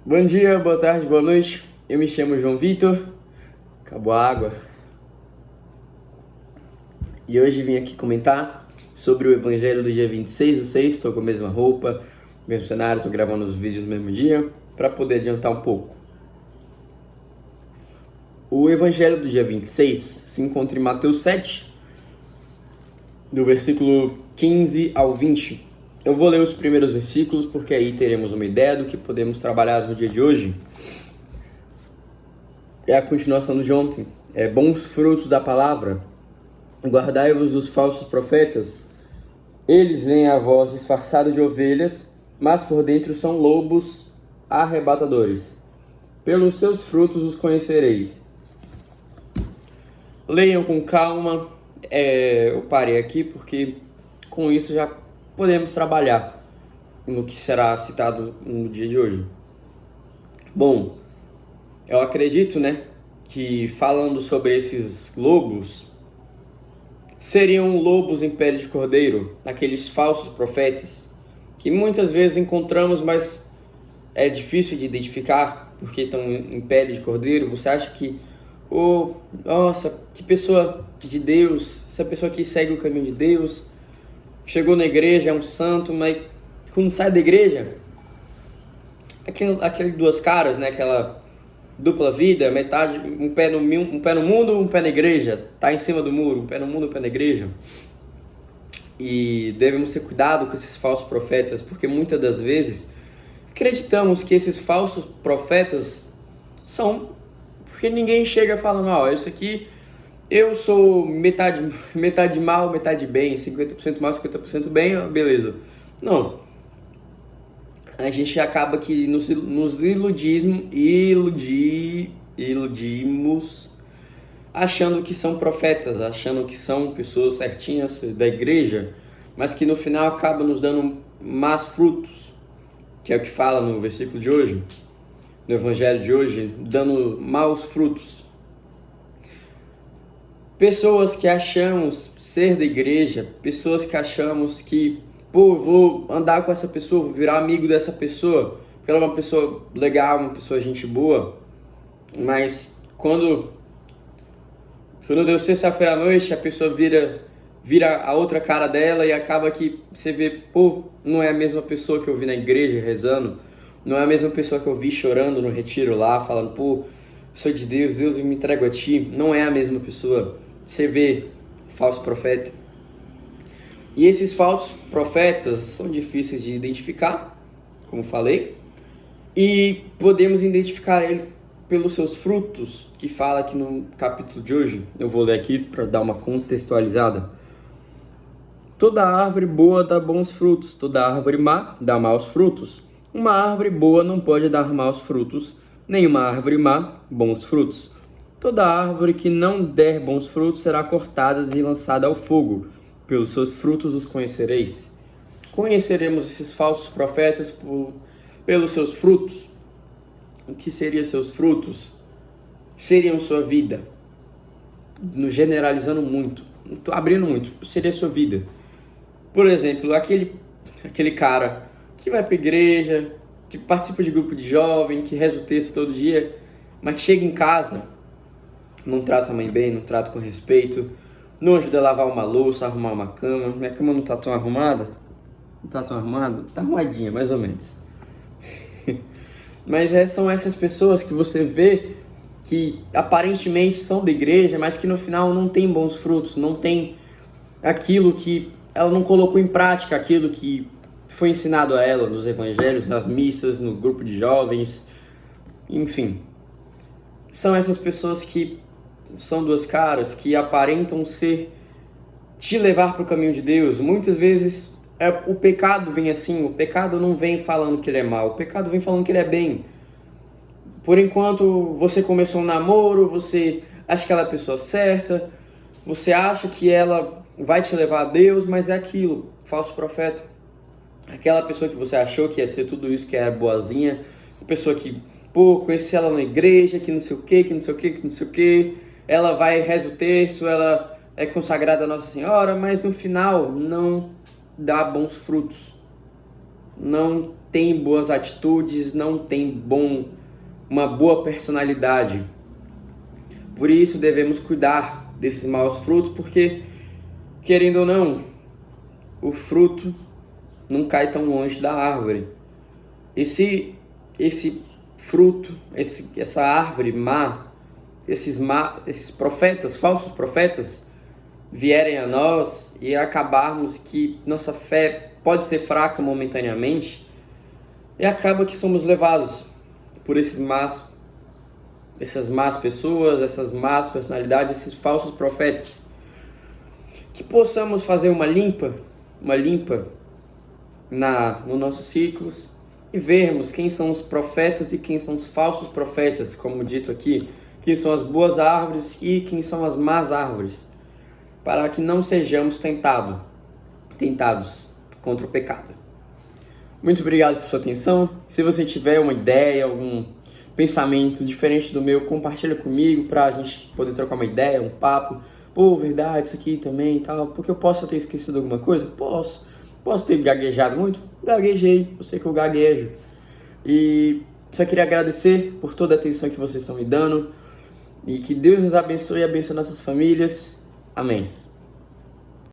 Bom dia, boa tarde, boa noite. Eu me chamo João Vitor. Acabou a água. E hoje vim aqui comentar sobre o Evangelho do dia 26/6. Estou com a mesma roupa, mesmo cenário, estou gravando os vídeos no mesmo dia para poder adiantar um pouco. O Evangelho do dia 26 se encontra em Mateus 7, do versículo 15 ao 20. Eu vou ler os primeiros versículos porque aí teremos uma ideia do que podemos trabalhar no dia de hoje. É a continuação do de ontem. Bons frutos da palavra. Guardai-vos dos falsos profetas. Eles vêm a vós disfarçados de ovelhas, mas por dentro são lobos arrebatadores. Pelos seus frutos os conhecereis. Leiam com calma. Eu parei aqui porque com isso já podemos trabalhar no que será citado no dia de hoje. Bom, eu acredito, que falando sobre esses lobos, seriam lobos em pele de cordeiro, aqueles falsos profetas, que muitas vezes encontramos, mas é difícil de identificar, porque estão em pele de cordeiro. Você acha que, nossa, que pessoa de Deus, essa pessoa que segue o caminho de Deus, chegou na igreja, é um santo, mas quando sai da igreja, aquele duas caras, aquela dupla vida, metade, um pé no mundo, um pé na igreja, tá em cima do muro, um pé no mundo, um pé na igreja. E devemos ter cuidado com esses falsos profetas, porque muitas das vezes acreditamos que esses falsos profetas são, porque ninguém chega falando, isso aqui eu sou metade mal, metade bem, 50% mal, 50% bem, beleza. Não. A gente acaba que nos iludimos achando que são profetas, achando que são pessoas certinhas da igreja, mas que no final acaba nos dando más frutos, que é o que fala no versículo de hoje, no evangelho de hoje, dando maus frutos. Pessoas que achamos ser da igreja, pessoas que achamos que vou andar com essa pessoa, vou virar amigo dessa pessoa, porque ela é uma pessoa legal, uma pessoa gente boa, mas quando deu sexta-feira à noite, a pessoa vira a outra cara dela e acaba que você vê, não é a mesma pessoa que eu vi na igreja rezando, não é a mesma pessoa que eu vi chorando no retiro lá, falando, sou de Deus, Deus, eu me entrego a ti. Não é a mesma pessoa. Você vê falso profeta. E esses falsos profetas são difíceis de identificar, como falei, e podemos identificar ele pelos seus frutos, que fala aqui no capítulo de hoje. Eu vou ler aqui para dar uma contextualizada. Toda árvore boa dá bons frutos, toda árvore má dá maus frutos. Uma árvore boa não pode dar maus frutos, nem uma árvore má bons frutos. Toda árvore que não der bons frutos será cortada e lançada ao fogo. Pelos seus frutos os conhecereis. Conheceremos esses falsos profetas pelos seus frutos. O que seriam seus frutos? Seriam sua vida. Generalizando muito, estou abrindo muito, seria sua vida. Por exemplo, aquele cara que vai para a igreja, que participa de grupo de jovem, que reza o texto todo dia, mas que chega em casa, não trata a mãe bem, não trata com respeito, não ajuda a lavar uma louça, a arrumar uma cama. Minha cama não está tão arrumada? Não está tão arrumada? Está arrumadinha, mais ou menos. Mas são essas pessoas que você vê que aparentemente são da igreja, mas que no final não tem bons frutos, não tem aquilo que ela não colocou em prática, aquilo que foi ensinado a ela nos evangelhos, nas missas, no grupo de jovens, enfim. São essas pessoas que são duas caras, que aparentam te levar para o caminho de Deus. Muitas vezes o pecado vem assim, o pecado não vem falando que ele é mal, o pecado vem falando que ele é bem. Por enquanto você começou um namoro, você acha que ela é a pessoa certa, você acha que ela vai te levar a Deus, mas é aquilo, falso profeta. Aquela pessoa que você achou que ia ser tudo isso, que era boazinha, a pessoa que, conheci ela na igreja, que não sei o que, que não sei o que, que não sei o que, ela vai reza o terço, ela é consagrada a Nossa Senhora, mas no final não dá bons frutos. Não tem boas atitudes, não tem uma boa personalidade. Por isso devemos cuidar desses maus frutos, porque, querendo ou não, o fruto não cai tão longe da árvore. E se esse fruto, essa árvore má, esses profetas, falsos profetas, vierem a nós e acabarmos que nossa fé pode ser fraca momentaneamente, e acaba que somos levados por essas más pessoas, essas más personalidades, esses falsos profetas. Que possamos fazer uma limpa nos nossos ciclos e vermos quem são os profetas e quem são os falsos profetas, como dito aqui, quem são as boas árvores e quem são as más árvores, para que não sejamos tentados contra o pecado. Muito obrigado por sua atenção. Se você tiver uma ideia, algum pensamento diferente do meu, compartilha comigo para a gente poder trocar uma ideia, um papo. Pô, verdade, isso aqui também e tal. Porque eu posso ter esquecido alguma coisa? Posso. Posso ter gaguejado muito? Gaguejei. Eu sei que eu gaguejo. E só queria agradecer por toda a atenção que vocês estão me dando. E que Deus nos abençoe e abençoe nossas famílias. Amém.